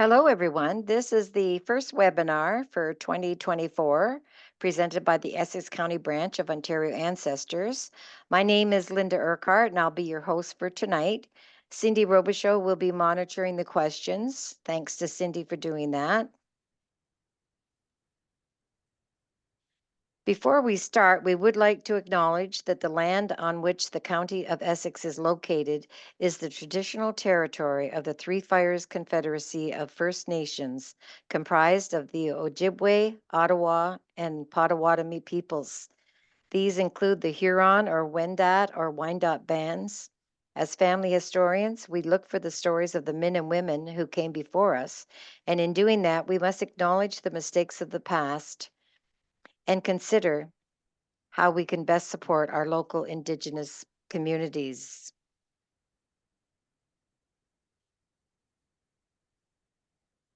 Hello, everyone. This is the first webinar for 2024 presented by the Essex County branch of Ontario Ancestors. My name is Linda Urquhart, and I'll be your host for tonight. Cindy Robichaud will be monitoring the questions. Thanks to Cindy for doing that. Before we start, we would like to acknowledge that the land on which the County of Essex is located is the traditional territory of the Three Fires Confederacy of First Nations, comprised of the Ojibwe, Ottawa, and Potawatomi peoples. These include the Huron or Wendat or Wyandot bands. As family historians, we look for the stories of the men and women who came before us, and in doing that, we must acknowledge the mistakes of the past and consider how we can best support our local Indigenous communities.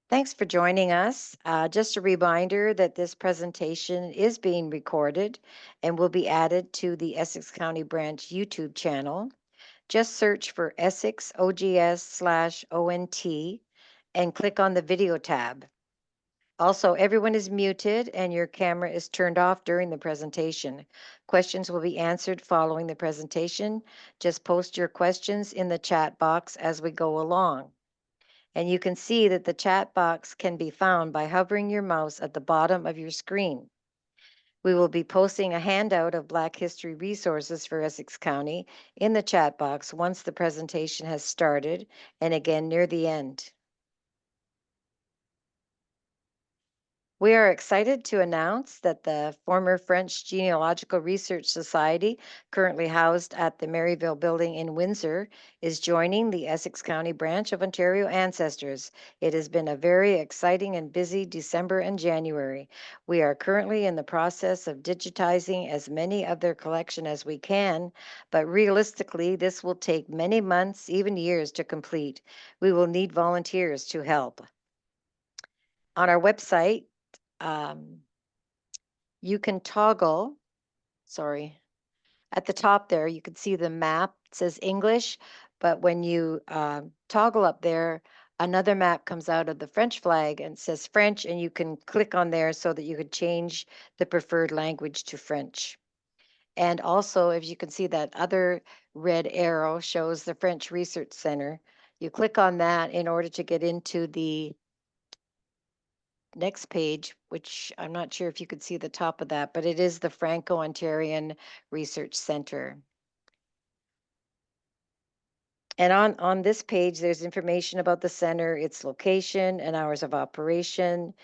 Thanks for joining us. Just a reminder that this presentation is being recorded and will be added to the Essex County Branch YouTube channel. Just search for Essex OGS/ONT and click on the video tab. Also, everyone is muted and your camera is turned off during the presentation. Questions will be answered following the presentation. Just post your questions in the chat box as we go along. And you can see that the chat box can be found by hovering your mouse at the bottom of your screen. We will be posting a handout of Black History resources for Essex County in the chat box once the presentation has started and again near the end. We are excited to announce that the former French Genealogical Research Society, currently housed at the Maryville Building in Windsor, is joining the Essex County branch of Ontario Ancestors. It has been a very exciting and busy December and January. We are currently in the process of digitizing as many of their collection as we can, but realistically, this will take many months, even years to complete. We will need volunteers to help. On our website, you can toggle, at the top there, you can see the map. It says English, but when you toggle up there, another map comes out of the French flag and says French, and you can click on there so that you could change the preferred language to French. And also, if you can see that other red arrow shows the French Research Center. You click on that in order to get into the next page, which I'm not sure if you could see the top of that, but it is the Franco-Ontarian Research Center. And on this page, there's information about the center, its location, and hours of operation.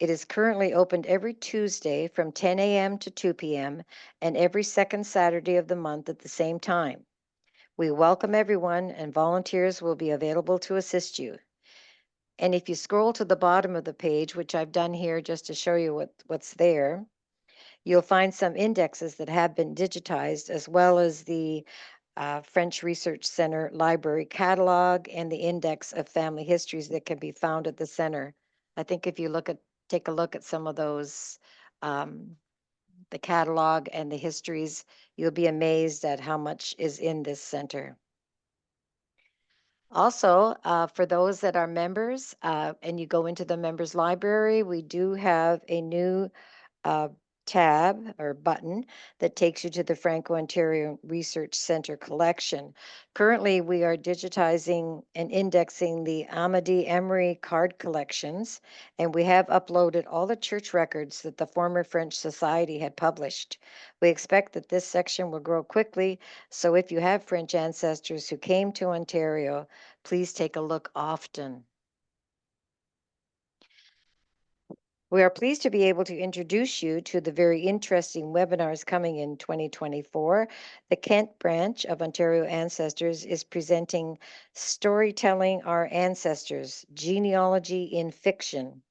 It is currently opened every Tuesday from 10 a.m. to 2 p.m. and every second Saturday of the month at the same time. We welcome everyone, and volunteers will be available to assist you. And if you scroll to the bottom of the page, which I've done here just to show you what's there, you'll find some indexes that have been digitized, as well as the French Research Center Library Catalog and the Index of Family Histories that can be found at the center. I think if you take a look at some of those, the catalog and the histories, you'll be amazed at how much is in this center. Also, for those that are members and you go into the members library, we do have a new tab or button that takes you to the Franco-Ontario Research Center collection. Currently, we are digitizing and indexing the Amedee Emery card collections, and we have uploaded all the church records that the former French Society had published. We expect that this section will grow quickly, so if you have French ancestors who came to Ontario, please take a look often. We are pleased to be able to introduce you to the very interesting webinars coming in 2024. The Kent branch of Ontario Ancestors is presenting Storytelling Our Ancestors, Genealogy in Fiction.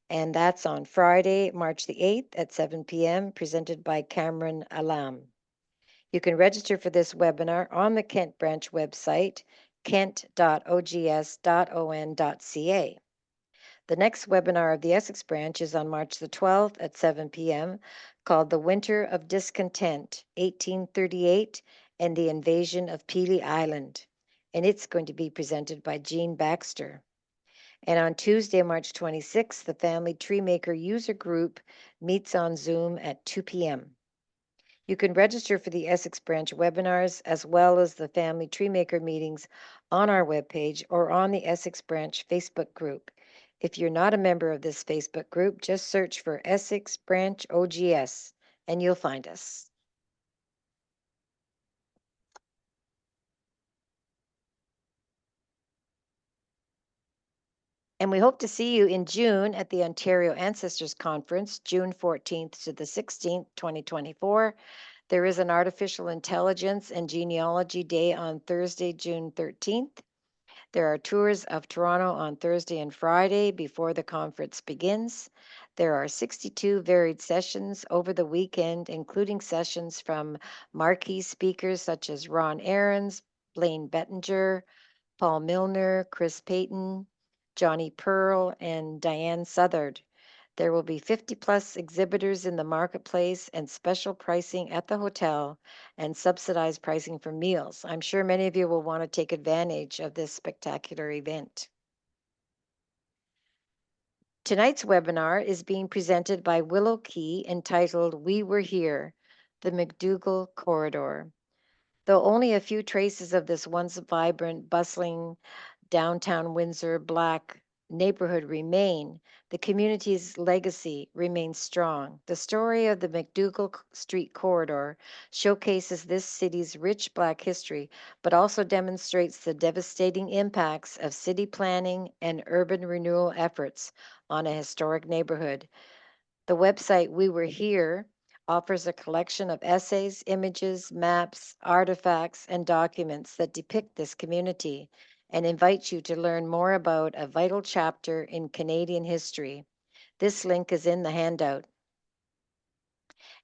And that's on Friday, March the 8th at 7 p.m., presented by Cameron Alam. You can register for this webinar on the Kent branch website, kent.ogs.on.ca. The next webinar of the Essex branch is on March the 12th at 7 p.m., called The Winter of Discontent, 1838 and the Invasion of Pelee Island. And it's going to be presented by Jean Baxter. And on Tuesday, March 26th, the Family Tree Maker user group meets on Zoom at 2 p.m. You can register for the Essex Branch webinars as well as the Family Tree Maker meetings on our webpage or on the Essex Branch Facebook group. If you're not a member of this Facebook group, just search for Essex Branch OGS and you'll find us. And we hope to see you in June at the Ontario Ancestors Conference, June 14th to the 16th, 2024. There is an Artificial Intelligence and Genealogy Day on Thursday, June 13th. There are tours of Toronto on Thursday and Friday before the conference begins. There are 62 varied sessions over the weekend, including sessions from marquee speakers such as Ron Ahrens, Blaine Bettinger, Paul Milner, Chris Payton, Johnny Pearl, and Diane Southard. There will be 50 plus exhibitors in the marketplace and special pricing at the hotel and subsidized pricing for meals. I'm sure many of you will want to take advantage of this spectacular event. Tonight's webinar is being presented by Willow Key entitled We Were Here, the McDougall Corridor. Though only a few traces of this once vibrant, bustling downtown Windsor Black neighborhood remain, the community's legacy remains strong. The story of the McDougall Street corridor showcases this city's rich Black history, but also demonstrates the devastating impacts of city planning and urban renewal efforts on a historic neighborhood. The website We Were Here offers a collection of essays, images, maps, artifacts, and documents that depict this community and invites you to learn more about a vital chapter in Canadian history. This link is in the handout.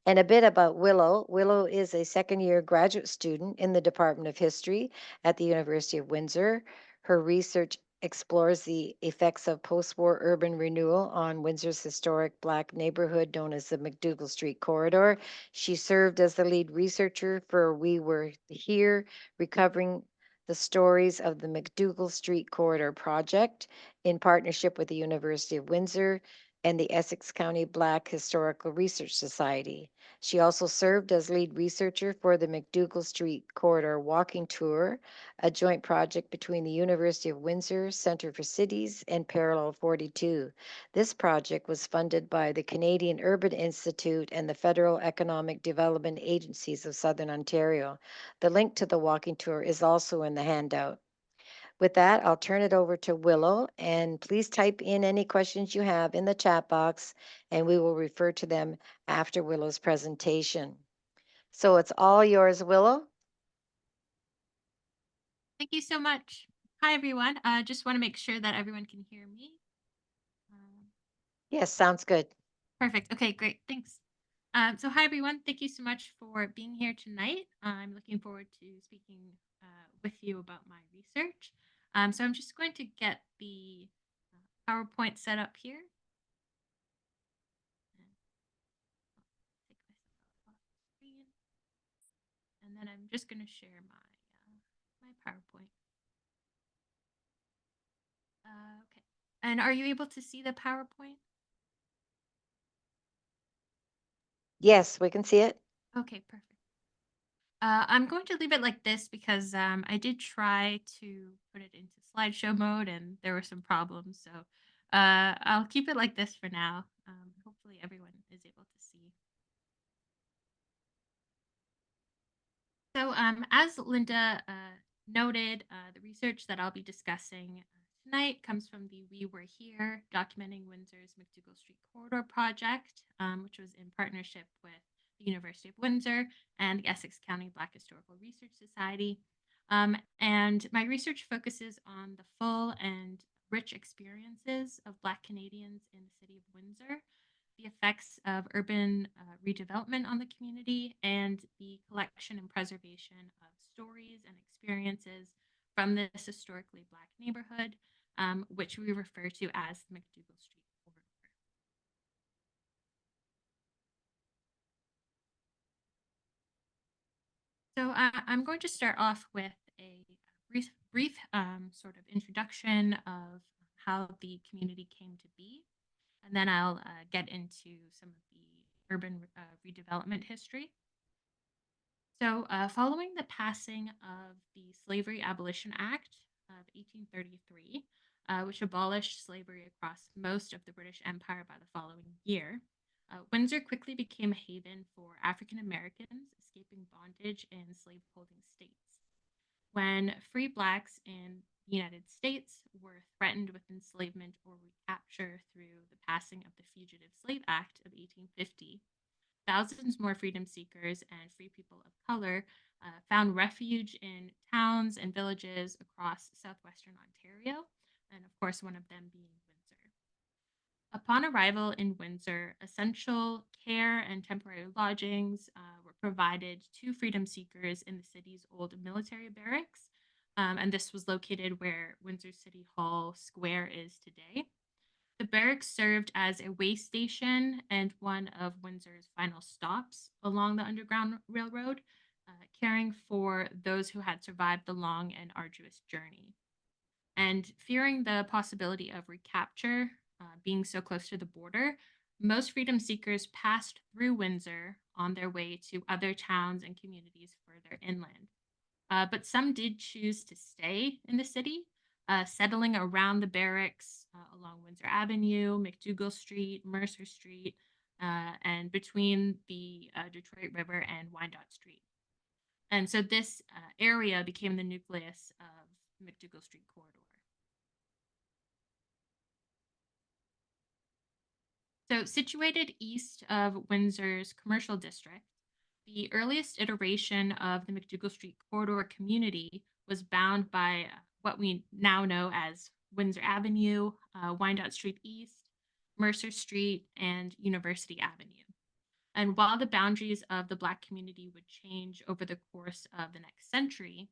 And a bit about Willow. Willow is a second year graduate student in the Department of History at the University of Windsor. Her research explores the effects of post war urban renewal on Windsor's historic Black neighborhood known as the McDougall Street Corridor. She served as the lead researcher for We Were Here, recovering the stories of the McDougall Street Corridor project in partnership with the University of Windsor and the Essex County Black Historical Research Society. She also served as lead researcher for the McDougall Street Corridor Walking Tour, a joint project between the University of Windsor, Centre for Cities, and Parallel 42. This project was funded by the Canadian Urban Institute and the Federal Economic Development Agencies of Southern Ontario. The link to the walking tour is also in the handout. With that, I'll turn it over to Willow, and please type in any questions you have in the chat box, and we will refer to them after Willow's presentation. So it's all yours, Willow. Thank you so much. Hi, everyone. Just want to make sure that everyone can hear me. Um, Yes, sounds good. Perfect. Okay, great. Thanks. So, hi, everyone. Thank you so much for being here tonight. I'm looking forward to speaking with you about my research. So, I'm just going to get the PowerPoint set up here. And take myself off the screen. And then I'm just going to share my PowerPoint. Okay. And are you able to see the PowerPoint? Yes, we can see it. Okay, perfect. I'm going to leave it like this because I did try to put it into slideshow mode and there were some problems. So I'll keep it like this for now. Hopefully, everyone is able to see. So, as Linda noted, the research that I'll be discussing tonight comes from the We Were Here Documenting Windsor's McDougall Street Corridor project, which was in partnership with the University of Windsor and the Essex County Black Historical Research Society. And my research focuses on the full and rich experiences of Black Canadians in the city of Windsor, the effects of urban redevelopment on the community, and the collection and preservation of stories and experiences from this historically Black neighborhood, which we refer to as the McDougall Street Corridor. So I'm going to start off with a brief sort of introduction of how the community came to be, and then I'll get into some of the urban redevelopment history. So, following the passing of the Slavery Abolition Act of 1833, which abolished slavery across most of the British Empire by the following year, Windsor quickly became a haven for African Americans escaping bondage in slaveholding states. When free blacks in the United States were threatened with enslavement or recapture through the passing of the Fugitive Slave Act of 1850, thousands more freedom seekers and free people of color found refuge in towns and villages across southwestern Ontario, and of course, one of them being Windsor. Upon arrival in Windsor, essential care and temporary lodgings were provided to freedom seekers in the city's old military barracks. And this was located where Windsor City Hall Square is today. The barracks served as a way station and one of Windsor's final stops along the Underground Railroad, caring for those who had survived the long and arduous journey. And fearing the possibility of recapture, being so close to the border, most freedom seekers passed through Windsor on their way to other towns and communities further inland. But some did choose to stay in the city, settling around the barracks along Windsor Avenue, McDougall Street, Mercer Street, and between the Detroit River and Wyandotte Street. And so this area became the nucleus of the McDougall Street corridor. So, situated east of Windsor's commercial district, the earliest iteration of the McDougall Street corridor community was bound by what we now know as Windsor Avenue, Wyandotte Street East, Mercer Street, and University Avenue. And while the boundaries of the Black community would change over the course of the next century,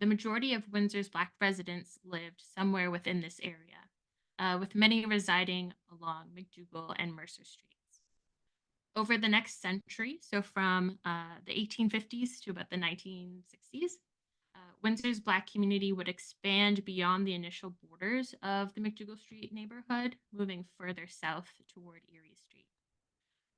the majority of Windsor's Black residents lived somewhere within this area, with many residing along McDougall and Mercer Streets. Over the next century, so from the 1850s to about the 1960s, Windsor's Black community would expand beyond the initial borders of the McDougall Street neighborhood, moving further south toward Erie Street.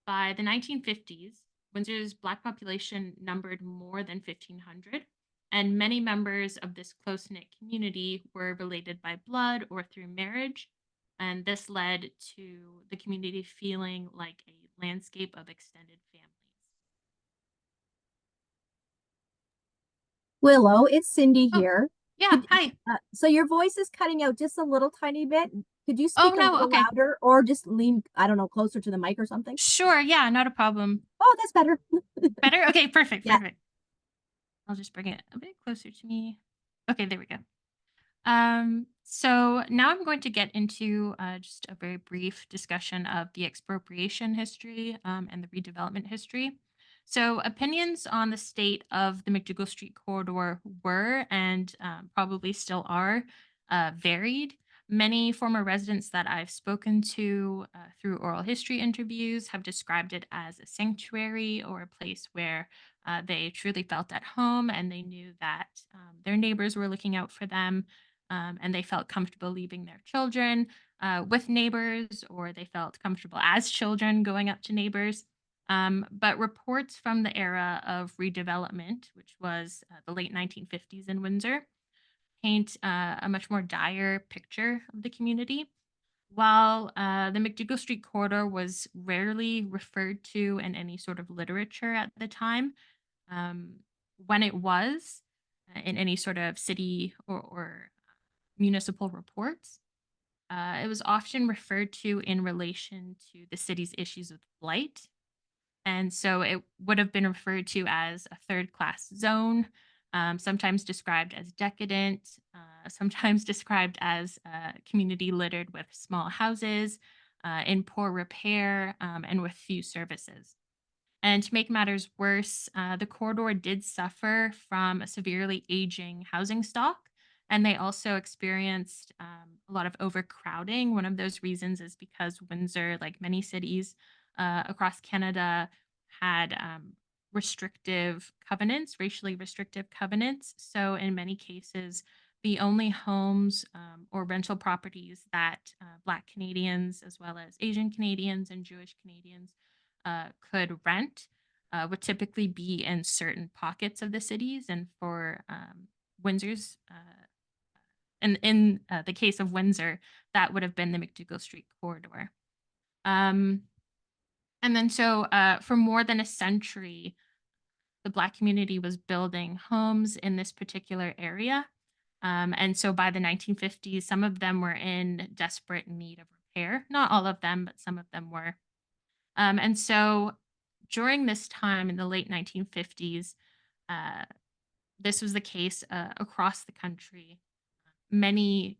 By the 1950s, Windsor's Black population numbered more than 1,500, and many members of this close knit community were related by blood or through marriage. And this led to the community feeling like a landscape of extended families. Willow, it's Cindy Oh, here. yeah. Could, Hi. so your voice is cutting out just a little tiny bit. Could you Oh, speak a no. little Okay. louder or just lean, I don't know, closer to the mic or something? Sure. Yeah. Not a problem. Oh, that's better. Better? Okay. Perfect. Yeah. Perfect. I'll just bring it a bit closer to me. Okay. There we go. So now I'm going to get into just a very brief discussion of the expropriation history and the redevelopment history. So, opinions on the state of the McDougall Street corridor were and probably still are varied. Many former residents that I've spoken to through oral history interviews have described it as a sanctuary or a place where they truly felt at home and they knew that their neighbors were looking out for them, and they felt comfortable leaving their children with neighbors, or they felt comfortable as children going up to neighbors. But reports from the era of redevelopment, which was the late 1950s in Windsor, paint a much more dire picture of the community. While the McDougall Street corridor was rarely referred to in any sort of literature at the time, um, when it was in any sort of city or municipal reports, it was often referred to in relation to the city's issues with blight. And so it would have been referred to as a third class zone, sometimes described as decadent, sometimes described as a community littered with small houses, in poor repair, and with few services. And to make matters worse, the corridor did suffer from a severely aging housing stock. And they also experienced a lot of overcrowding. One of those reasons is because Windsor, like many cities across Canada, had restrictive covenants, racially restrictive covenants. So, in many cases, the only homes or rental properties that Black Canadians, as well as Asian Canadians and Jewish Canadians, could rent would typically be in certain pockets of the cities. And for Windsor's, in the case of Windsor, that would have been the McDougall Street corridor. Um, and then so for more than a century, the Black community was building homes in this particular area. And so by the 1950s, some of them were in desperate need of repair. Not all of them, but some of them were. And so during this time in the late 1950s, uh, this was the case across the country. Many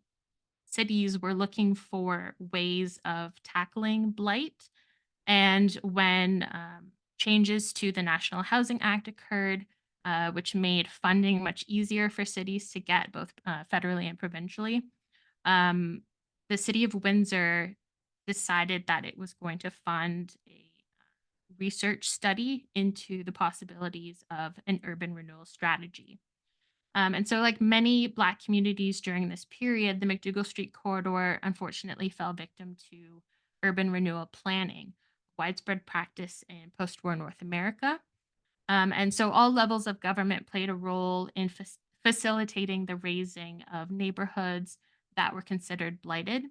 cities were looking for ways of tackling blight. And when changes to the National Housing Act occurred, which made funding much easier for cities to get both federally and provincially, um, the city of Windsor decided that it was going to fund a research study into the possibilities of an urban renewal strategy. And so, like many Black communities during this period, the McDougall Street corridor unfortunately fell victim to urban renewal planning, widespread practice in post war North America. And so, all levels of government played a role in facilitating the raising of neighborhoods that were considered blighted.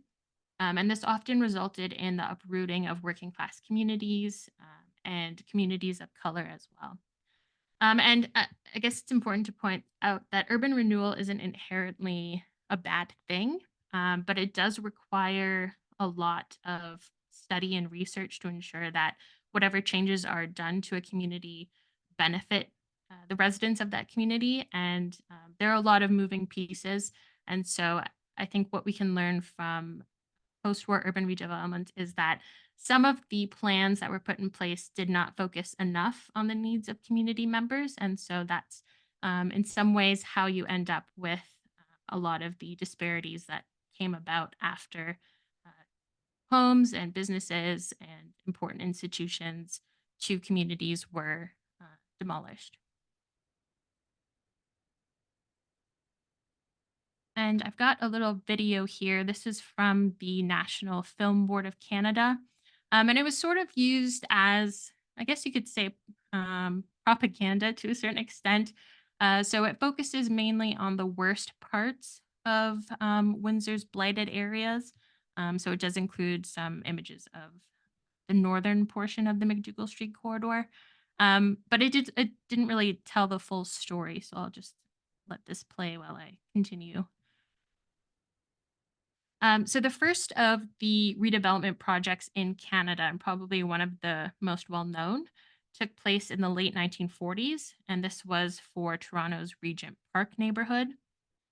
And this often resulted in the uprooting of working class communities and communities of color as well. And I guess it's important to point out that urban renewal isn't inherently a bad thing, but it does require a lot of study and research to ensure that whatever changes are done to a community benefit the residents of that community. And there are a lot of moving pieces. And so I think what we can learn from post-war urban redevelopment is that some of the plans that were put in place did not focus enough on the needs of community members. And so that's in some ways how you end up with a lot of the disparities that came about after uh, homes and businesses and important institutions to communities were demolished. And I've got a little video here. This is from the National Film Board of Canada. And it was sort of used as, I guess you could say, propaganda to a certain extent. So it focuses mainly on the worst parts of Windsor's blighted areas. So it does include some images of the northern portion of the McDougall Street corridor. But it didn't really tell the full story. So I'll just let this play while I continue. So the first of the redevelopment projects in Canada, and probably one of the most well known, took place in the late 1940s, and this was for Toronto's Regent Park neighborhood.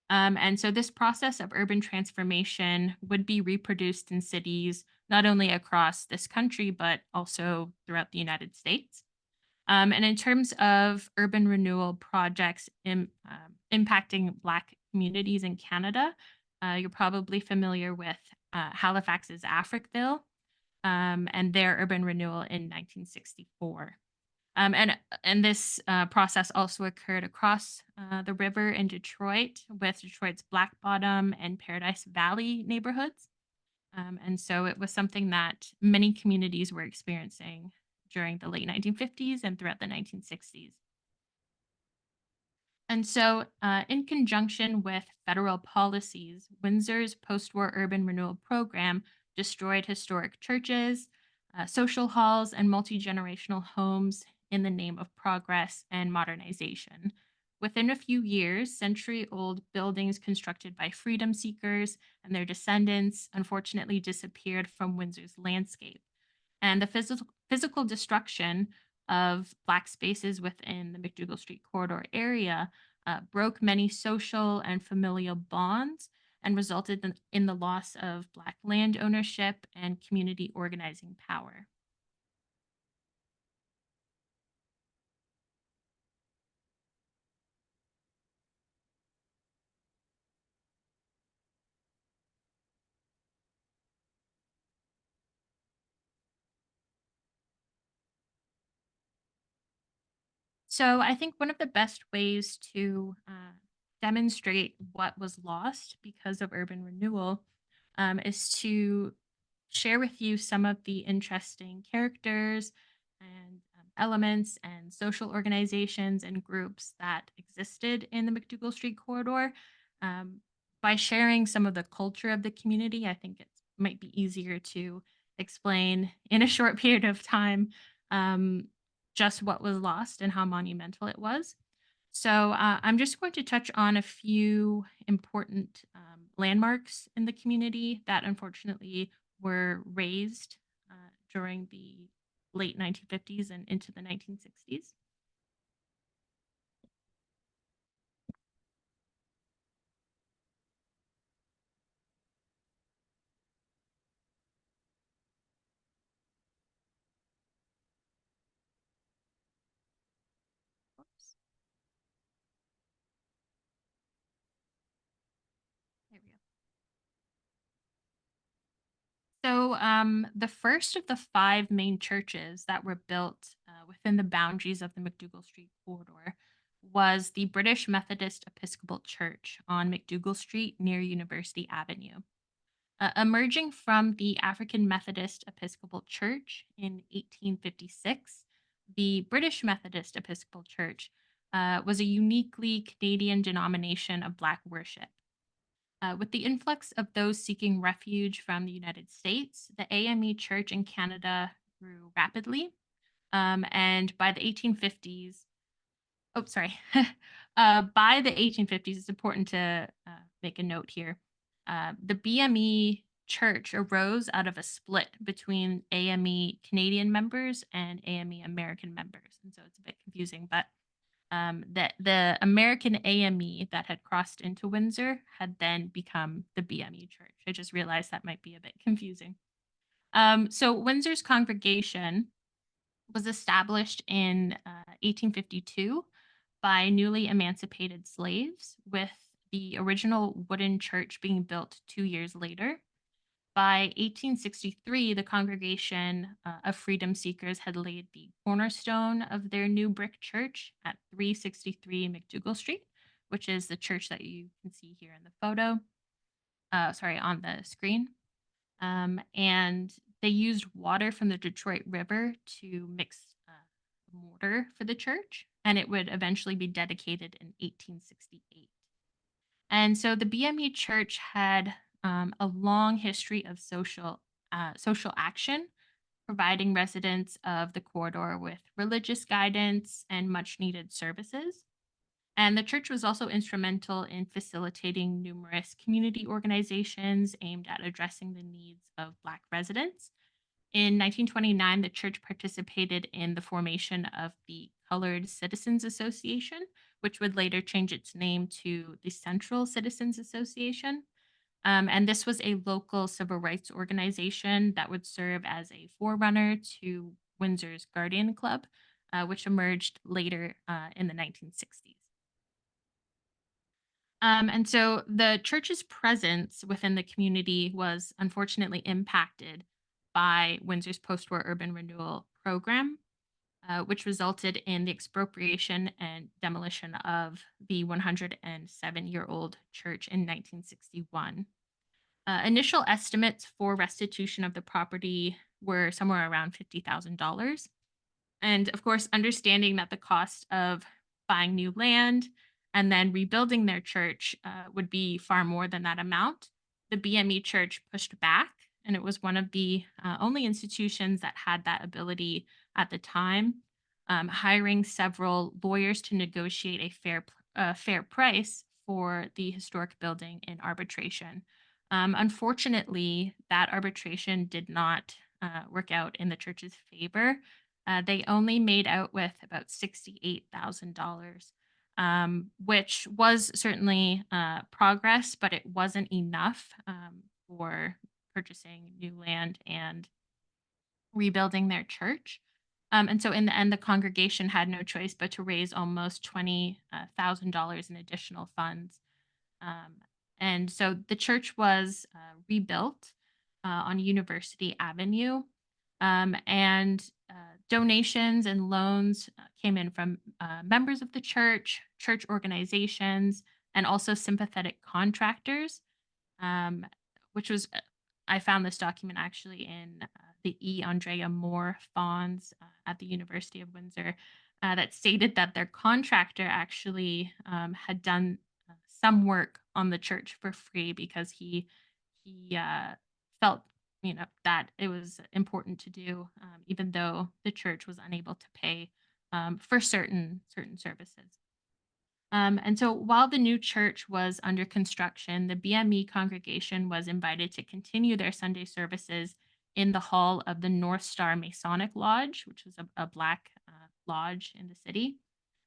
And so this process of urban transformation would be reproduced in cities not only across this country, but also throughout the United States. And in terms of urban renewal projects impacting Black communities in Canada, you're probably familiar with Halifax's Africville and their urban renewal in 1964. And this process also occurred across the river in Detroit with Detroit's Black Bottom and Paradise Valley neighborhoods. And so it was something that many communities were experiencing during the late 1950s and throughout the 1960s. And so, in conjunction with federal policies, Windsor's post war urban renewal program destroyed historic churches, social halls, and multi generational homes in the name of progress and modernization. Within a few years, century old buildings constructed by freedom seekers and their descendants unfortunately disappeared from Windsor's landscape. And the physical destruction of Black spaces within the McDougall Street corridor area broke many social and familial bonds and resulted in the loss of Black land ownership and community organizing power. So I think one of the best ways to demonstrate what was lost because of urban renewal is to share with you some of the interesting characters and elements and social organizations and groups that existed in the McDougall Street corridor. Um, by sharing some of the culture of the community, I think it might be easier to explain in a short period of time um, just what was lost and how monumental it was. So I'm just going to touch on a few important landmarks in the community that unfortunately were raised during the late 1950s and into the 1960s. Oops, there we go. So, the first of the five main churches that were built within the boundaries of the McDougall Street corridor was the British Methodist Episcopal Church on McDougall Street near University Avenue. Emerging from the African Methodist Episcopal Church in 1856, the British Methodist Episcopal Church was a uniquely Canadian denomination of Black worship. With the influx of those seeking refuge from the United States, the AME Church in Canada grew rapidly. And by the 1850s, oh, sorry. By the 1850s, it's important to make a note here. The BME Church arose out of a split between AME Canadian members and AME American members, and so it's a bit confusing. But the American AME that had crossed into Windsor had then become the BME Church. I just realized that might be a bit confusing. So Windsor's congregation was established in 1852 by newly emancipated slaves, with the original wooden church being built 2 years later. By 1863, the congregation of freedom seekers had laid the cornerstone of their new brick church at 363 McDougall Street, which is the church that you can see here in the photo, sorry, on the screen. And they used water from the Detroit River to mix mortar for the church, and it would eventually be dedicated in 1868. And so the BME Church had a long history of social action, providing residents of the corridor with religious guidance and much needed services. And the church was also instrumental in facilitating numerous community organizations aimed at addressing the needs of Black residents. In 1929, the church participated in the formation of the Colored Citizens Association, which would later change its name to the Central Citizens Association. And this was a local civil rights organization that would serve as a forerunner to Windsor's Guardian Club, which emerged later in the 1960s. And so the church's presence within the community was unfortunately impacted by Windsor's post war urban renewal program, which resulted in the expropriation and demolition of the 107-year-old church in 1961. Initial estimates for restitution of the property were somewhere around $50,000. And of course, understanding that the cost of buying new land and then rebuilding their church would be far more than that amount, the BME church pushed back. And it was one of the only institutions that had that ability at the time, hiring several lawyers to negotiate a fair price for the historic building in arbitration. Unfortunately, that arbitration did not work out in the church's favor. They only made out with about $68,000, which was certainly progress, but it wasn't enough for purchasing new land and rebuilding their church. And so in the end, the congregation had no choice but to raise almost $20,000 in additional funds. Um, and so the church was rebuilt on University Avenue, and donations and loans came in from members of the church organizations, and also sympathetic contractors, um, which was I found this document actually in the E. Andrea Moore Fawns at the University of Windsor that stated that their contractor actually had done some work on the church for free because he felt that it was important to do, even though the church was unable to pay for certain services. And so while the new church was under construction, the BME congregation was invited to continue their Sunday services in the hall of the North Star Masonic Lodge, which was a black lodge in the city.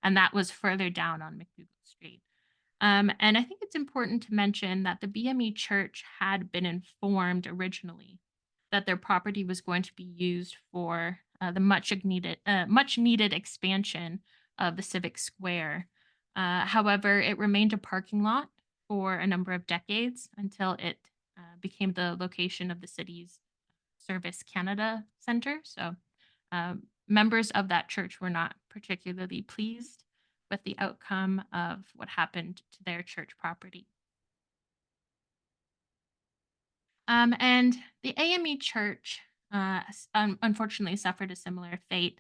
And that was further down on McDougall Street. And I think it's important to mention that the BME church had been informed originally that their property was going to be used for the much needed expansion of the civic square. However, it remained a parking lot for a number of decades until it became the location of the city's Service Canada Center. So, members of that church were not particularly pleased with the outcome of what happened to their church property. And the AME church unfortunately suffered a similar fate.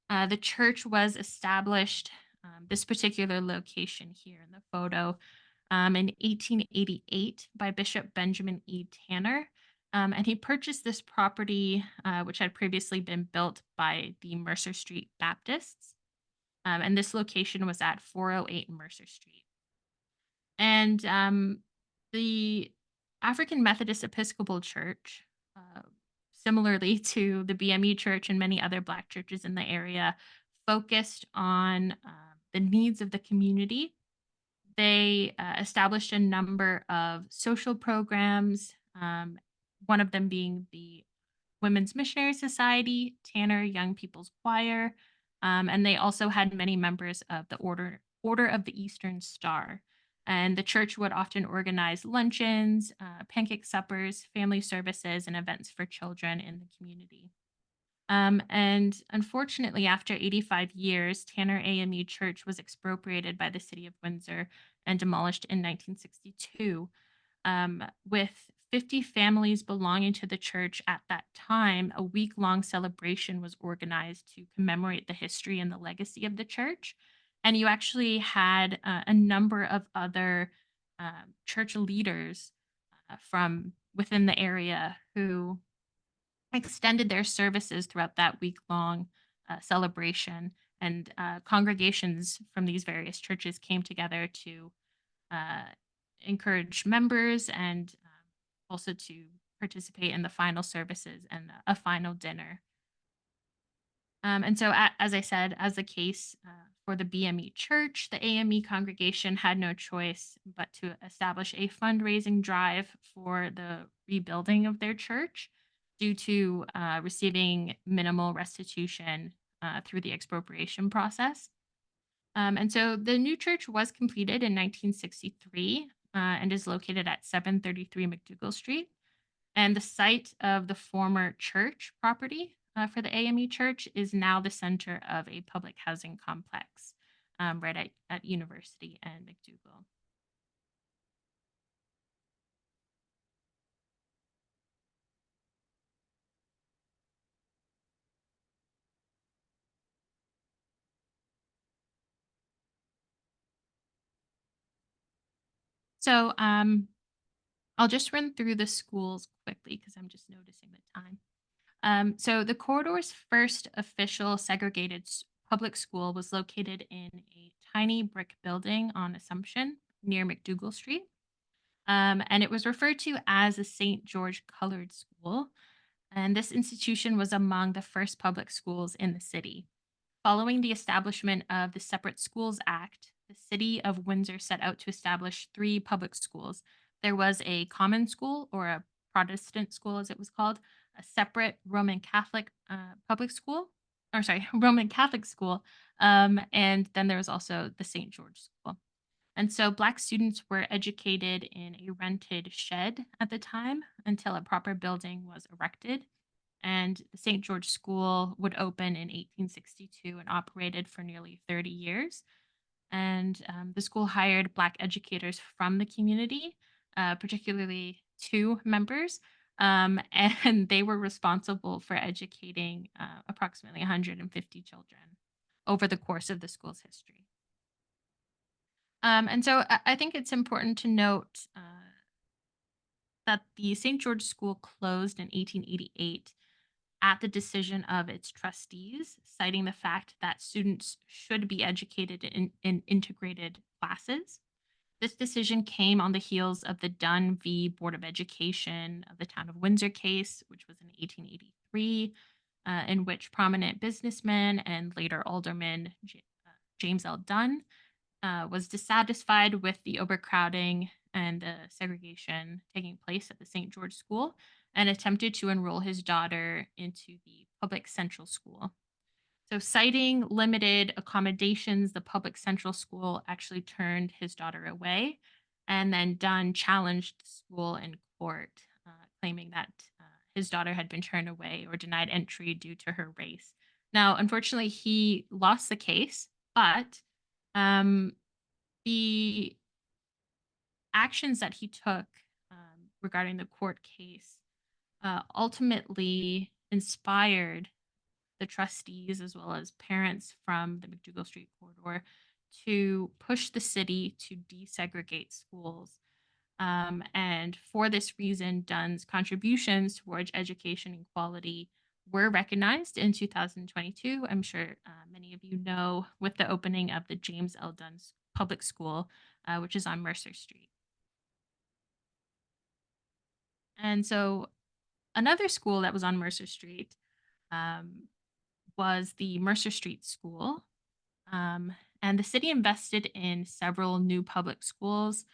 The church was established, this particular location here in the photo, in 1888 by Bishop Benjamin E. Tanner. And he purchased this property, which had previously been built by the Mercer Street Baptists. And this location was at 408 Mercer Street. And the African Methodist Episcopal Church, similarly to the BME Church and many other Black churches in the area, focused on the needs of the community. They established a number of social programs, one of them being the Women's Missionary Society, Tanner Young People's Choir, and they also had many members of the Order of the Eastern Star. And the church would often organize luncheons, pancake suppers, family services, and events for children in the community. And unfortunately, after 85 years, Tanner AME Church was expropriated by the city of Windsor and demolished in 1962. With 50 families belonging to the church at that time, a week long celebration was organized to commemorate the history and the legacy of the church. And you actually had a number of other church leaders from within the area who extended their services throughout that week long celebration. And congregations from these various churches came together to uh, encourage members and also to participate in the final services and a final dinner. And so, as I said, as the case for the BME Church, the AME congregation had no choice but to establish a fundraising drive for the rebuilding of their church due to receiving minimal restitution through the expropriation process. And so the new church was completed in 1963 and is located at 733 McDougall Street. And the site of the former church property for the AME church is now the center of a public housing complex right at University and McDougall. So I'll just run through the schools quickly because I'm just noticing the time. So the corridor's first official segregated public school was located in a tiny brick building on Assumption near McDougall Street. And it was referred to as a St. George Colored School. And this institution was among the first public schools in the city. Following the establishment of the Separate Schools Act, the city of Windsor set out to establish three public schools. There was a common school, or a Protestant school as it was called, a separate Roman Catholic public school, or sorry, Roman Catholic school, and then there was also the St. George School. And so Black students were educated in a rented shed at the time until a proper building was erected. And the St. George School would open in 1862 and operated for nearly 30 years. And the school hired Black educators from the community, particularly two members, and they were responsible for educating approximately 150 children over the course of the school's history. And so I think it's important to note that the St. George School closed in 1888 at the decision of its trustees, citing the fact that students should be educated in integrated classes. This decision came on the heels of the Dunn v. Board of Education of the Town of Windsor case, which was in 1883, in which prominent businessman and later alderman James L. Dunn was dissatisfied with the overcrowding and the segregation taking place at the St. George School and attempted to enroll his daughter into the public central school. So, citing limited accommodations, the public central school actually turned his daughter away. And then Dunn challenged the school in court, claiming that his daughter had been turned away or denied entry due to her race. Now, unfortunately, he lost the case, but um, the actions that he took regarding the court case ultimately inspired the trustees as well as parents from the McDougall Street corridor to push the city to desegregate schools. And for this reason, Dunn's contributions towards education equality were recognized in 2022. I'm sure many of you know with the opening of the James L. Dunn Public School, which is on Mercer Street. And so another school that was on Mercer Street um, was the Mercer Street School. And the city invested in several new public schools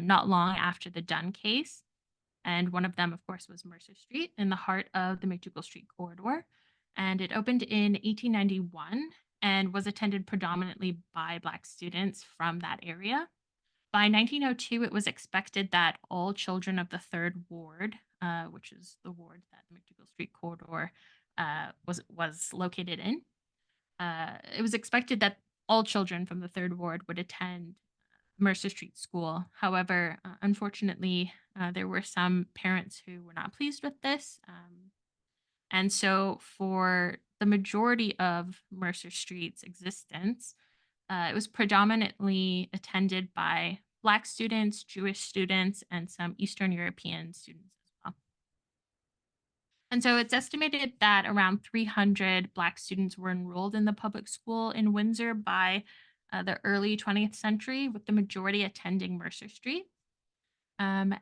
not long after the Dunn case. And one of them, of course, was Mercer Street in the heart of the McDougall Street corridor. And it opened in 1891 and was attended predominantly by Black students from that area. By 1902, it was expected that all children of the Third Ward, which is the ward that the McDougall Street corridor was located in, it was expected that all children from the Third Ward would attend Mercer Street School. However, unfortunately, there were some parents who were not pleased with this. And so, for the majority of Mercer Street's existence, it was predominantly attended by Black students, Jewish students, and some Eastern European students as well. And so it's estimated that around 300 Black students were enrolled in the public school in Windsor by the early 20th century, with the majority attending Mercer Street. And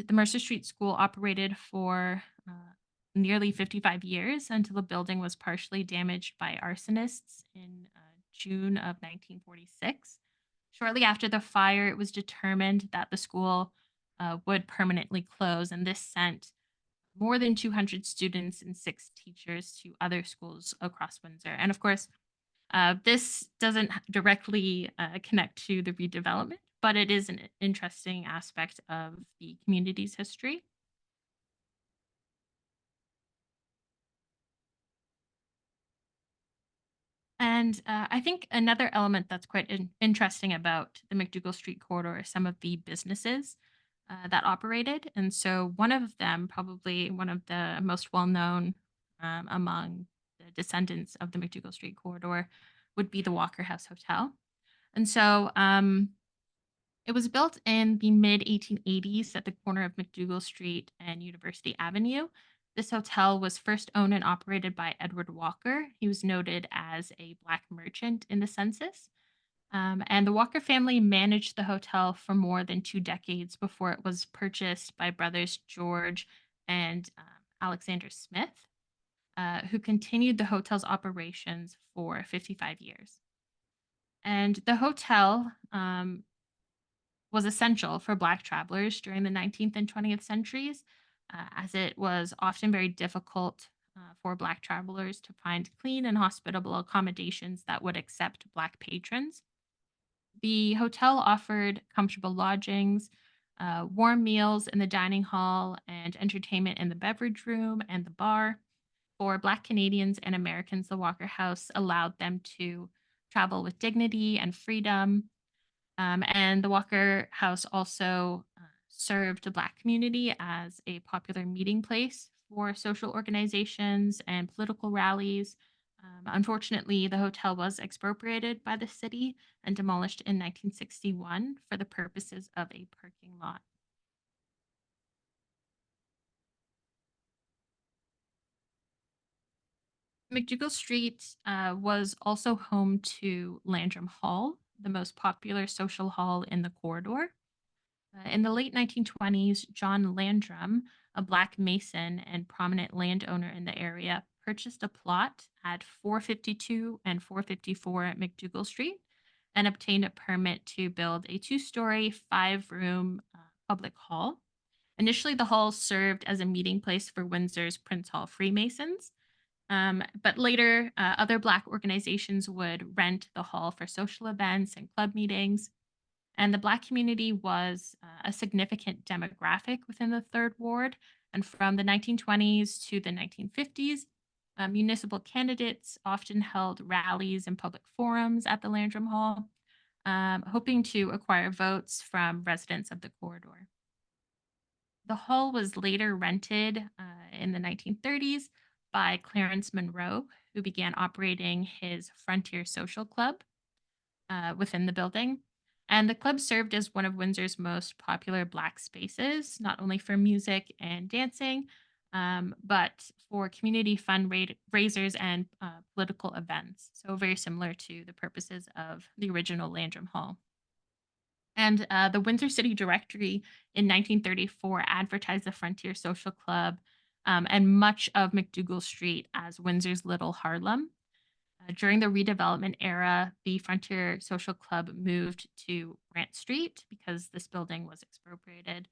the Mercer Street School operated for nearly 55 years until the building was partially damaged by arsonists in June of 1946. Shortly after the fire, it was determined that the school would permanently close, and this sent more than 200 students and six teachers to other schools across Windsor. And of course, this doesn't directly connect to the redevelopment, but it is an interesting aspect of the community's history. And I think another element that's quite interesting about the McDougall Street corridor are some of the businesses that operated. And so, one of them, probably one of the most well known among the descendants of the McDougall Street corridor, would be the Walker House Hotel. And so, it was built in the mid 1880s at the corner of McDougall Street and University Avenue. This hotel was first owned and operated by Edward Walker. He was noted as a Black merchant in the census. And the Walker family managed the hotel for more than 2 decades before it was purchased by brothers George and Alexander Smith, who continued the hotel's operations for 55 years. And the hotel was essential for Black travelers during the 19th and 20th centuries, as it was often very difficult for Black travelers to find clean and hospitable accommodations that would accept Black patrons. The hotel offered comfortable lodgings, warm meals in the dining hall, and entertainment in the beverage room and the bar. For Black Canadians and Americans, the Walker House allowed them to travel with dignity and freedom. And the Walker House also served the Black community as a popular meeting place for social organizations and political rallies. Unfortunately, the hotel was expropriated by the city and demolished in 1961 for the purposes of a parking lot. McDougall Street was also home to Landrum Hall, the most popular social hall in the corridor. In the late 1920s, John Landrum, a Black Mason and prominent landowner in the area, purchased a plot at 452 and 454 McDougall Street and obtained a permit to build a 2-story, 5-room public hall. Initially, the hall served as a meeting place for Windsor's Prince Hall Freemasons, but later, other Black organizations would rent the hall for social events and club meetings. And the Black community was a significant demographic within the Third Ward. And from the 1920s to the 1950s, municipal candidates often held rallies and public forums at the Landrum Hall, hoping to acquire votes from residents of the corridor. The hall was later rented in the 1930s by Clarence Monroe, who began operating his Frontier Social Club within the building. And the club served as one of Windsor's most popular Black spaces, not only for music and dancing, but for community fundraisers and political events. So, very similar to the purposes of the original Landrum Hall. And the Windsor City Directory in 1934 advertised the Frontier Social Club and much of McDougall Street as Windsor's Little Harlem. During the redevelopment era, the Frontier Social Club moved to Grant Street because this building was expropriated.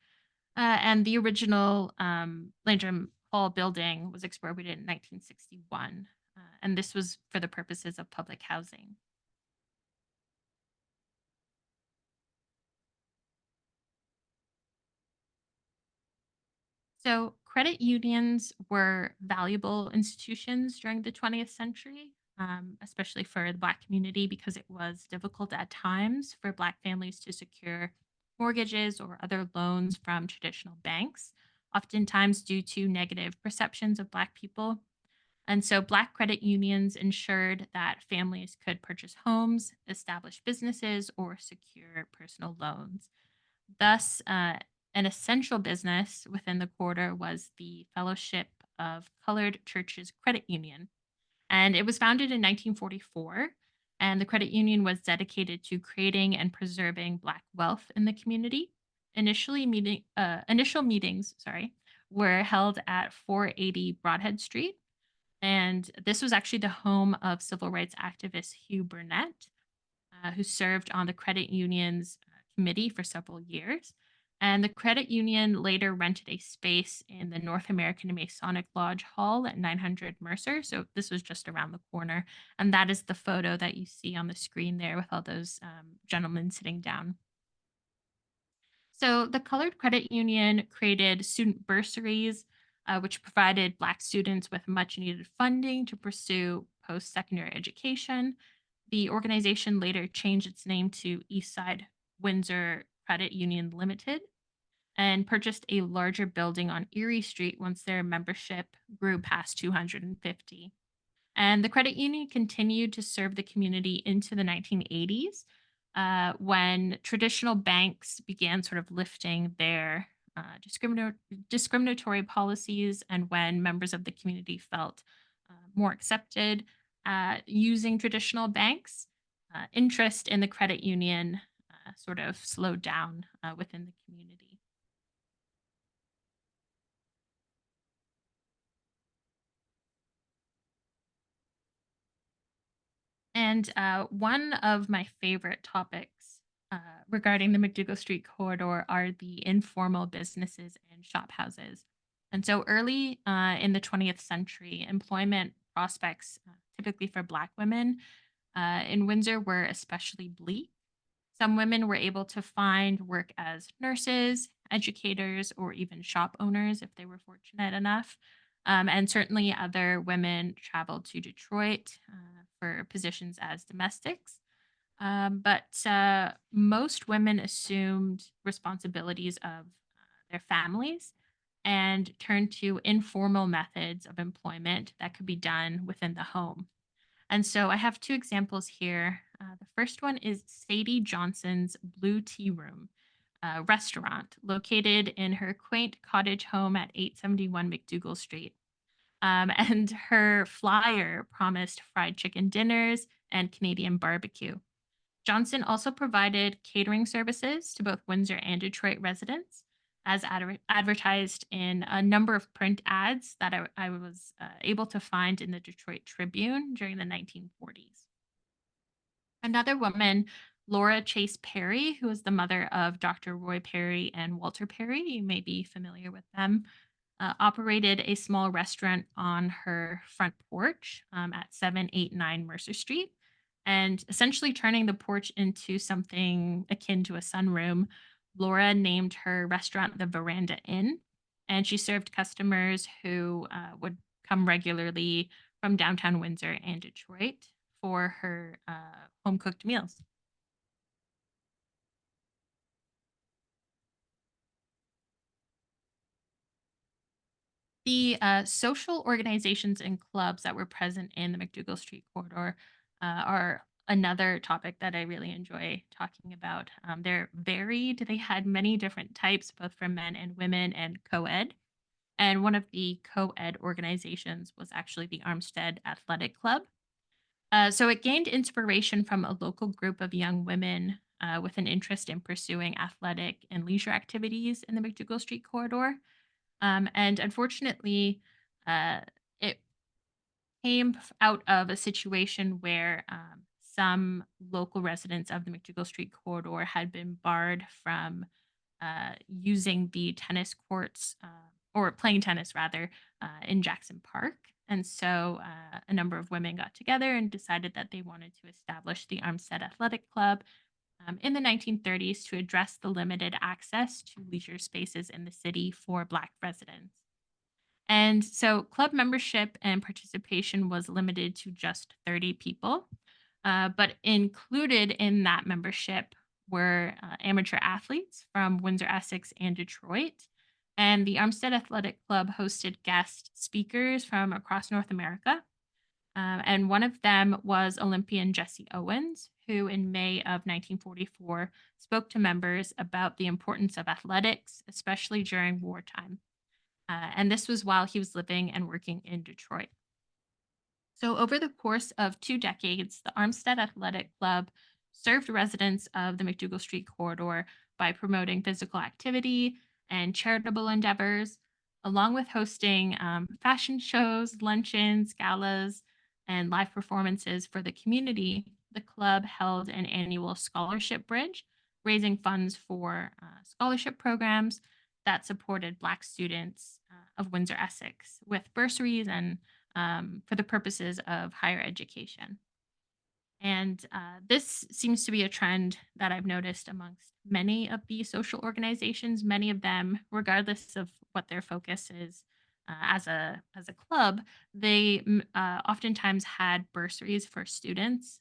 And the original Landrum Hall building was expropriated in 1961. And this was for the purposes of public housing. So, credit unions were valuable institutions during the 20th century, especially for the Black community, because it was difficult at times for Black families to secure mortgages or other loans from traditional banks, oftentimes due to negative perceptions of Black people. And so, Black credit unions ensured that families could purchase homes, establish businesses, or secure personal loans. Thus, an essential business within the quarter was the Fellowship of Colored Churches Credit Union. And it was founded in 1944. And the credit union was dedicated to creating and preserving Black wealth in the community. Initial meetings, were held at 480 Broadhead Street. And this was actually the home of civil rights activist Hugh Burnett, who served on the credit union's committee for several years. And the credit union later rented a space in the North American Masonic Lodge Hall at 900 Mercer. So this was just around the corner. And that is the photo that you see on the screen there with all those gentlemen sitting down. So the Colored Credit Union created student bursaries, which provided Black students with much needed funding to pursue post secondary education. The organization later changed its name to Eastside Windsor Credit Union Limited and purchased a larger building on Erie Street once their membership grew past 250. And the credit union continued to serve the community into the 1980s when traditional banks began sort of lifting their discriminatory policies and when members of the community felt more accepted using traditional banks. Interest in the credit union sort of slowed down within the community. And one of my favorite topics regarding the McDougall Street corridor are the informal businesses and shop houses. And so early in the 20th century, employment prospects, typically for Black women in Windsor, were especially bleak. Some women were able to find work as nurses, educators, or even shop owners if they were fortunate enough. And certainly other women traveled to Detroit for positions as domestics. But most women assumed responsibilities of their families and turned to informal methods of employment that could be done within the home. And so I have two examples here. The first one is Sadie Johnson's Blue Tea Room restaurant located in her quaint cottage home at 871 McDougall Street. And her flyer promised fried chicken dinners and Canadian barbecue. Johnson also provided catering services to both Windsor and Detroit residents, as advertised in a number of print ads that I was able to find in the Detroit Tribune during the 1940s. Another woman, Laura Chase Perry, who is the mother of Dr. Roy Perry and Walter Perry, you may be familiar with them, operated a small restaurant on her front porch at 789 Mercer Street, and essentially turning the porch into something akin to a sunroom. Laura named her restaurant the Veranda Inn, and she served customers who would come regularly from downtown Windsor and Detroit for her home cooked meals. The social organizations and clubs that were present in the McDougall Street corridor are another topic that I really enjoy talking about. They're varied. They had many different types, both for men and women, and co ed. And one of the co ed organizations was actually the Armstead Athletic Club. So it gained inspiration from a local group of young women with an interest in pursuing athletic and leisure activities in the McDougall Street corridor. And unfortunately, uh, it came out of a situation where some local residents of the McDougall Street corridor had been barred from using the tennis courts or playing tennis rather in Jackson Park. And so a number of women got together and decided that they wanted to establish the Armstead Athletic Club in the 1930s to address the limited access to leisure spaces in the city for Black residents. And so club membership and participation was limited to just 30 people. But included in that membership were amateur athletes from Windsor, Essex, and Detroit. And the Armstead Athletic Club hosted guest speakers from across North America. And one of them was Olympian Jesse Owens, who in May of 1944 spoke to members about the importance of athletics, especially during wartime. And this was while he was living and working in Detroit. So, over the course of 2 decades, the Armstead Athletic Club served residents of the McDougall Street corridor by promoting physical activity and charitable endeavors, along with hosting fashion shows, luncheons, galas, and live performances for the community. The club held an annual scholarship bridge, raising funds for scholarship programs that supported Black students of Windsor, Essex, with bursaries and for the purposes of higher education. And this seems to be a trend that I've noticed amongst many of the social organizations. Many of them, regardless of what their focus is as a club, they oftentimes had bursaries for students.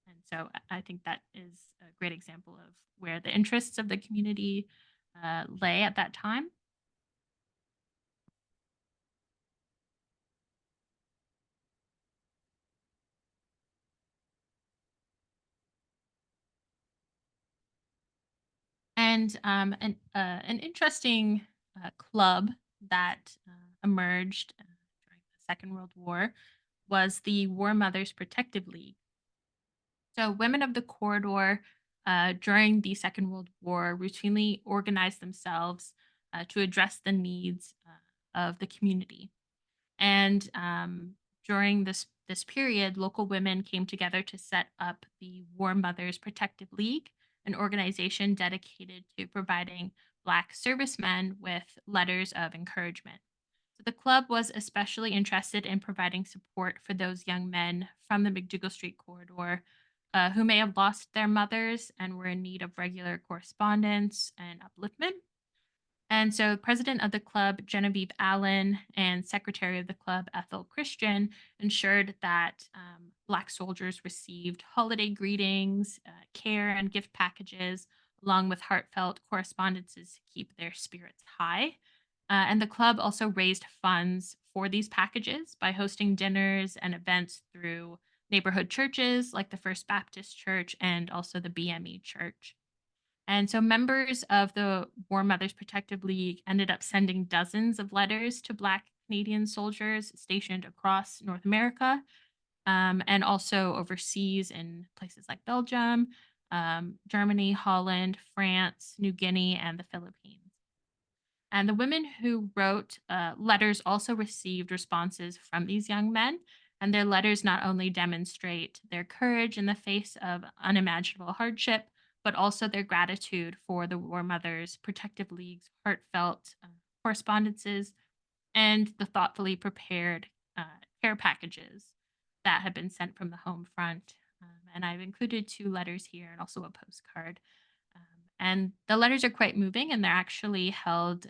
And so I think that is a great example of where the interests of the community lay at that time. And an interesting club that emerged during the Second World War was the War Mothers Protective League. So, women of the corridor during the Second World War routinely organized themselves to address the needs of the community. And during this period, local women came together to set up the War Mothers Protective League, an organization dedicated to providing Black servicemen with letters of encouragement. So the club was especially interested in providing support for those young men from the McDougall Street corridor who may have lost their mothers and were in need of regular correspondence and upliftment. And so, president of the club, Genevieve Allen, and secretary of the club, Ethel Christian, ensured that Black soldiers received holiday greetings, care, and gift packages, along with heartfelt correspondences to keep their spirits high. And the club also raised funds for these packages by hosting dinners and events through neighborhood churches like the First Baptist Church and also the BME Church. And so members of the War Mothers Protective League ended up sending dozens of letters to Black Canadian soldiers stationed across North America, and also overseas in places like Belgium, Germany, Holland, France, New Guinea, and the Philippines. And the women who wrote letters also received responses from these young men. And their letters not only demonstrate their courage in the face of unimaginable hardship, but also their gratitude for the War Mothers Protective League's heartfelt correspondences and the thoughtfully prepared uh, care packages that have been sent from the home front. And I've included 2 letters here and also a postcard. And the letters are quite moving, and they're actually held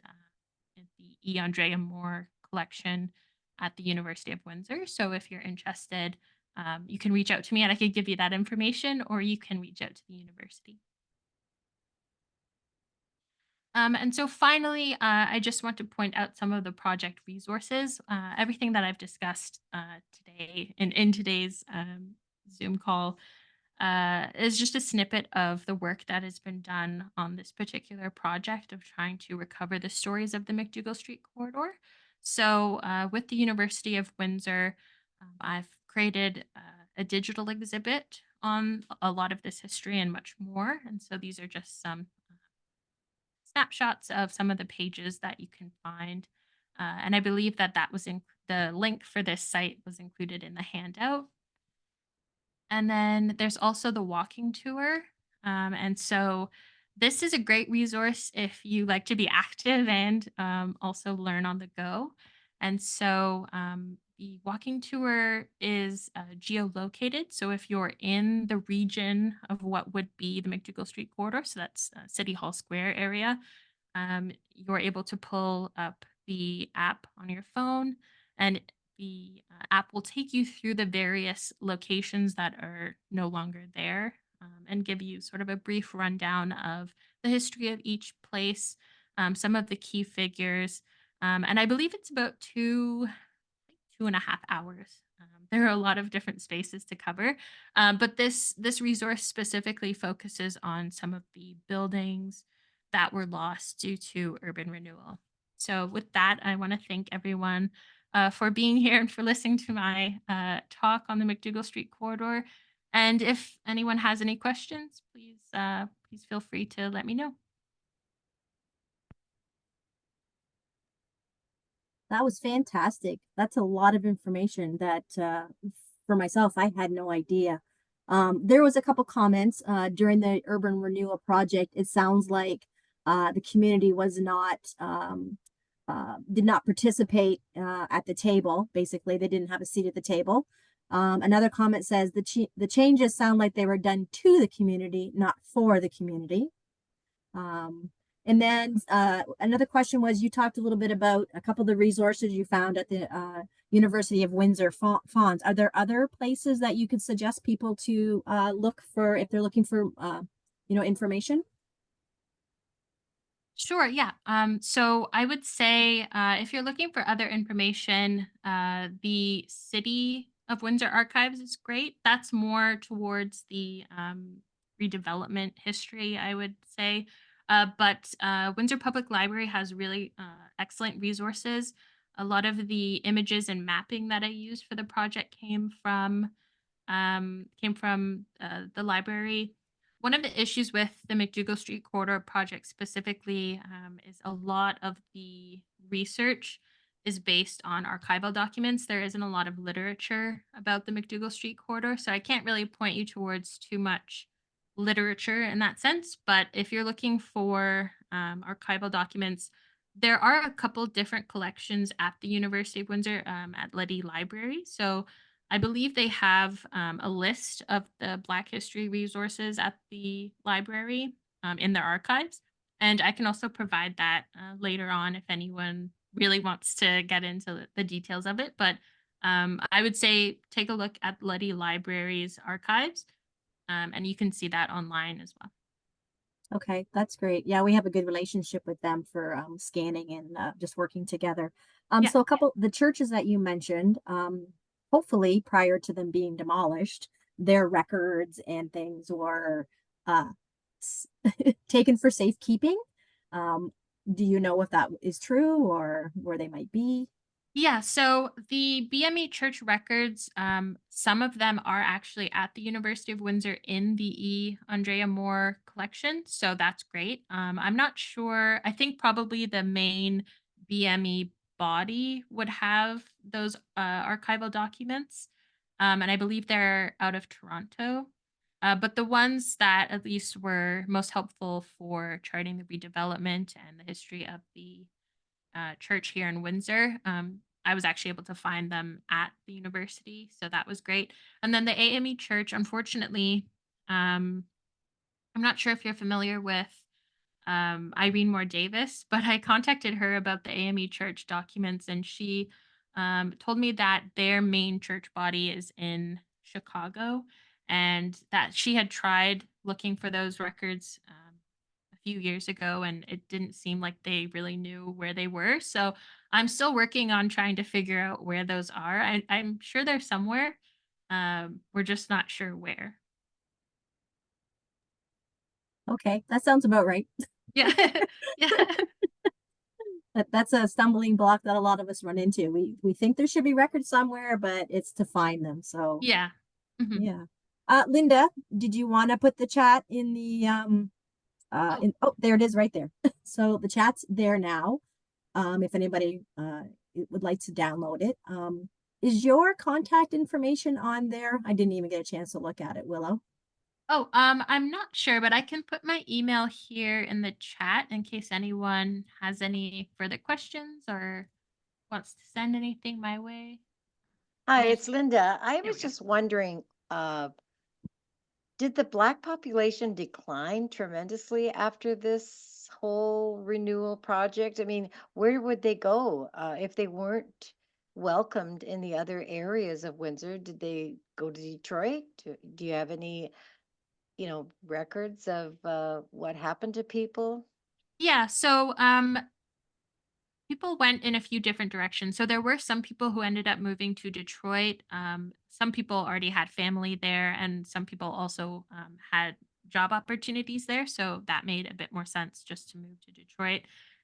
in the E. Andrea Moore collection at the University of Windsor. So if you're interested, you can reach out to me and I could give you that information, or you can reach out to the university. And so finally, I just want to point out some of the project resources. Everything that I've discussed today in today's Zoom call is just a snippet of the work that has been done on this particular project of trying to recover the stories of the McDougall Street corridor. So, with the University of Windsor, I've created a digital exhibit on a lot of this history and much more. And so, these are just some snapshots of some of the pages that you can find. And I believe that the link for this site was included in the handout. And then there's also the walking tour. And so this is a great resource if you like to be active and also learn on the go. And so the walking tour is geolocated. So if you're in the region of what would be the McDougall Street corridor, so that's City Hall Square area, you're able to pull up the app on your phone, and the app will take you through the various locations that are no longer there, and give you sort of a brief rundown of the history of each place, some of the key figures. And I believe it's about 2.5 hours. There are a lot of different spaces to cover, but this resource specifically focuses on some of the buildings that were lost due to urban renewal. So, with that, I want to thank everyone for being here and for listening to my talk on the McDougall Street corridor. And if anyone has any questions, please feel free to let me know. That was fantastic. That's a lot of information that for myself, I had no idea. There was a couple comments during the urban renewal project. It sounds like the community was not did not participate at the table. Basically, they didn't have a seat at the table. Another comment says the changes sound like they were done to the community, not for the community. And then another question was, you talked a little bit about a couple of the resources you found at the University of Windsor Fonds. Are there other places that you could suggest people to look for if they're looking for, information? Sure, yeah. So I would say if you're looking for other information, the City of Windsor Archives is great. That's more towards the redevelopment history, I would say. But Windsor Public Library has really excellent resources. A lot of the images and mapping that I used for the project came from the library. One of the issues with the McDougall Street Corridor project specifically is a lot of the research is based on archival documents. There isn't a lot of literature about the McDougall Street Corridor, so I can't really point you towards too much literature in that sense. But if you're looking for archival documents, there are a couple different collections at the University of Windsor at Liddy Library. So I believe they have a list of the Black history resources at the library in their archives. And I can also provide that later on if anyone really wants to get into the details of it. But I would say take a look at Luddy Library's archives, and you can see that online as well. Okay, that's great. Yeah, we have a good relationship with them for scanning and just working together. Yeah. So a couple the churches that you mentioned, hopefully prior to them being demolished, their records and things were uh, s- taken for safekeeping. Um, do you know if that is true or where they might be? Yeah, so the BME church records, some of them are actually at the University of Windsor in the Andrea Moore collection. So that's great. I'm not sure. I think probably the main BME body would have those archival documents. And I believe they're out of Toronto. But the ones that at least were most helpful for charting the redevelopment and the history of the church here in Windsor. I was actually able to find them at the university, so that was great. And then the AME church, unfortunately, um, I'm not sure if you're familiar with Irene Moore Davis, but I contacted her about the AME church documents, and she told me that their main church body is in Chicago, and that she had tried looking for those records a few years ago, and it didn't seem like they really knew where they were. So I'm still working on trying to figure out where those are. I'm sure they're somewhere. We're just not sure where. Okay, that sounds about right. Yeah, yeah, That's a stumbling block that a lot of us run into. We think there should be records somewhere, but it's to find them. So yeah. Mhm. yeah. Linda, did you want to put the chat in the Oh, in oh there it is right there. So the chat's there now. If anybody would like to download it. Is your contact information on there? I didn't even get a chance to look at it, Willow. Oh, I'm not sure, but I can put my email here in the chat in case anyone has any further questions or wants to send anything my way. Hi, I'll just it's Linda. I There was we go. just wondering, did the Black population decline tremendously after this whole renewal project? I mean, where would they go if they weren't welcomed in the other areas of Windsor? Did they go to Detroit? Do you have any, records of what happened to people? Yeah, so people went in a few different directions. So there were some people who ended up moving to Detroit. Some people already had family there, and some people also had job opportunities there. So that made a bit more sense just to move to Detroit.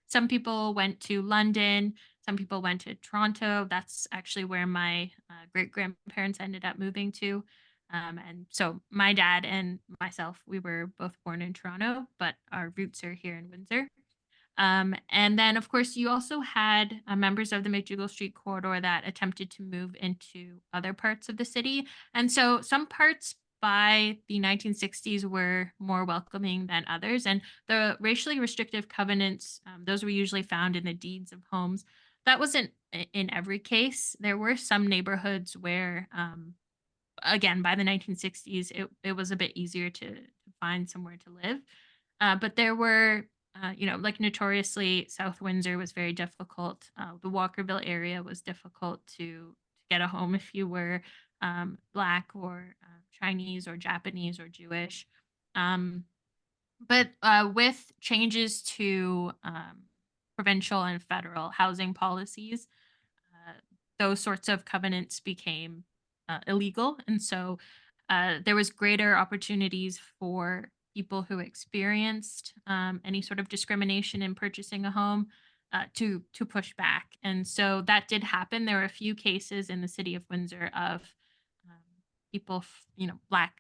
Some people went to London. Some people went to Toronto. That's actually where my great grandparents ended up moving to. And so my dad and myself, we were both born in Toronto, but our roots are here in Windsor. And then, of course, you also had members of the McDougall Street corridor that attempted to move into other parts of the city. And so some parts by the 1960s were more welcoming than others. And the racially restrictive covenants, those were usually found in the deeds of homes. That wasn't in every case. There were some neighborhoods where, again, by the 1960s, it was a bit easier to find somewhere to live. But there were, like notoriously, South Windsor was very difficult. The Walkerville area was difficult to get a home if you were Black or Chinese or Japanese or Jewish. Um, but with changes to provincial and federal housing policies, uh, those sorts of covenants became illegal. And so there was greater opportunities for people who experienced any sort of discrimination in purchasing a home to push back. And so that did happen. There were a few cases in the city of Windsor of um, people, Black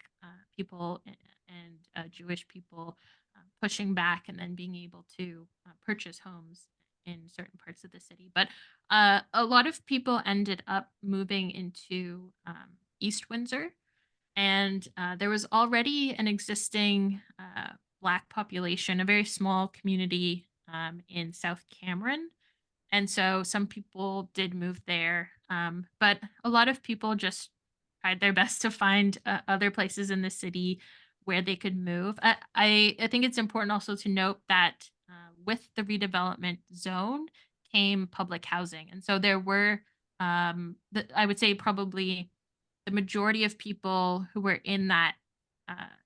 people and Jewish people pushing back and then being able to purchase homes in certain parts of the city. But a lot of people ended up moving into East Windsor, and there was already an existing Black population, a very small community in South Cameron. And so some people did move there, but a lot of people just tried their best to find other places in the city where they could move. I think it's important also to note that with the redevelopment zone came public housing. And so there were, I would say, probably the majority of people who were in that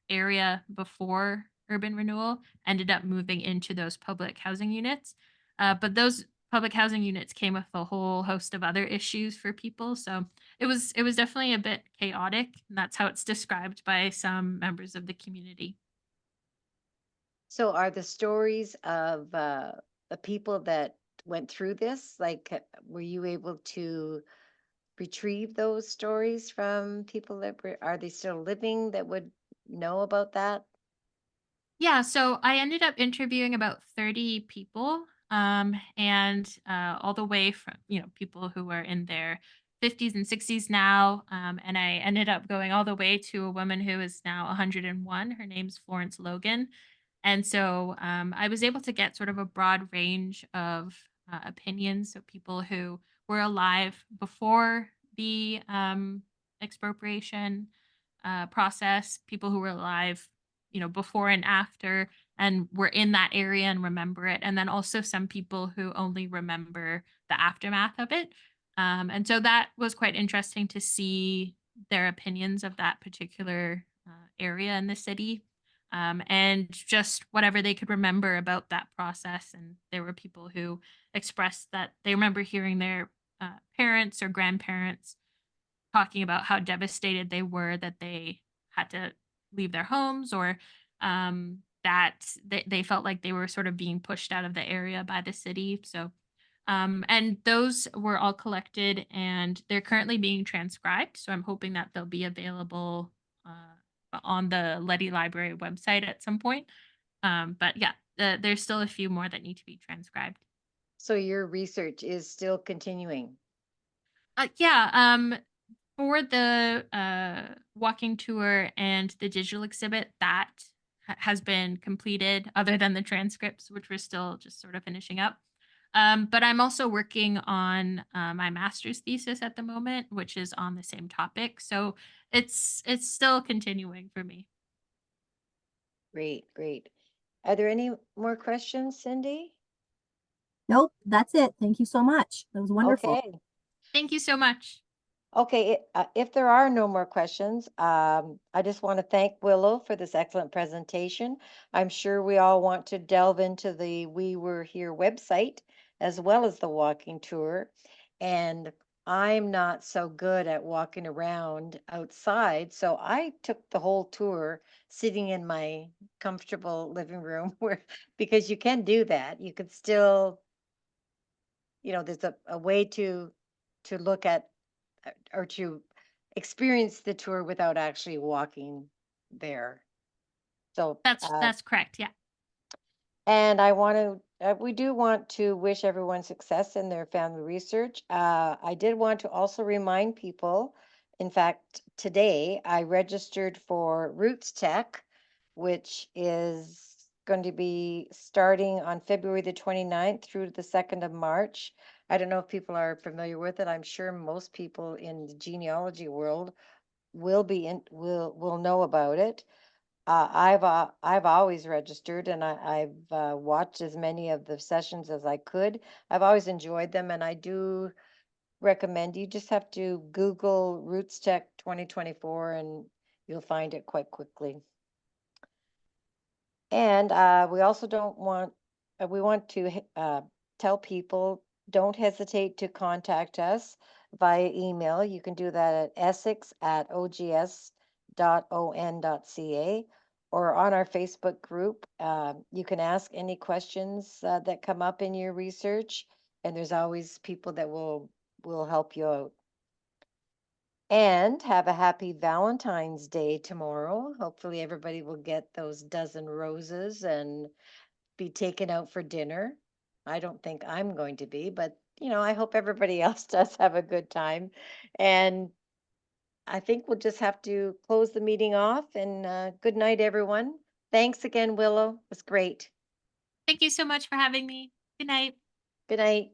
area before urban renewal ended up moving into those public housing units. But those public housing units came with a whole host of other issues for people. So it was definitely a bit chaotic. And that's how it's described by some members of the community. So are the stories of the people that went through this, like, were you able to retrieve those stories from people that are they still living that would know about that? Yeah, so I ended up interviewing about 30 people, and all the way from people who were in their 50s and 60s now, and I ended up going all the way to a woman who is now 101. Her name's Florence Logan, and so I was able to get sort of a broad range of opinions. So people who were alive before the expropriation process, people who were alive, before and after, and were in that area and remember it, and then also some people who only remember the aftermath of it. And so that was quite interesting to see their opinions of that particular area in the city, and just whatever they could remember about that process. And there were people who expressed that they remember hearing their parents or grandparents talking about how devastated they were that they had to leave their homes, or that they felt like they were sort of being pushed out of the area by the city. So, and those were all collected and they're currently being transcribed. So I'm hoping that they'll be available on the Letty Library website at some point. But yeah, there's still a few more that need to be transcribed. So your research is still continuing. Yeah, for the walking tour and the digital exhibit, that has been completed, other than the transcripts, which we're still just sort of finishing up. But I'm also working on my master's thesis at the moment, which is on the same topic. So it's still continuing for me. Great, great. Are there any more questions, Cindy? Nope, that's it. Thank you so much. That was wonderful. Okay. Thank you so much. Okay, if there are no more questions, I just want to thank Willow for this excellent presentation. I'm sure we all want to delve into the We Were Here website as well as the walking tour. And I'm not so good at walking around outside, so I took the whole tour sitting in my comfortable living room where because you can do that. You could still, there's a way to look at or to experience the tour without actually walking there. So, That's correct. Yeah. and I want to, we do want to wish everyone success in their family research. I did want to also remind people, in fact, today I registered for Roots Tech, which is going to be starting on February the 29th through the 2nd of March. I don't know if people are familiar with it. I'm sure most people in the genealogy world will know about it. I've always registered and I've watched as many of the sessions as I could. I've always enjoyed them, and I do recommend you just have to Google Roots Tech 2024 and you'll find it quite quickly. And we also don't want, we want to tell people, don't hesitate to contact us via email. You can do that at essex@ogs.on.ca or on our Facebook group. You can ask any questions that come up in your research, and there's always people that will help you out. And have a happy Valentine's Day tomorrow. Hopefully, everybody will get those dozen roses and be taken out for dinner. I don't think I'm going to be, but I hope everybody else does have a good time. And I think we'll just have to close the meeting off. And good night, everyone. Thanks again, Willow. It was great. Thank you so much for having me. Good night. Good night.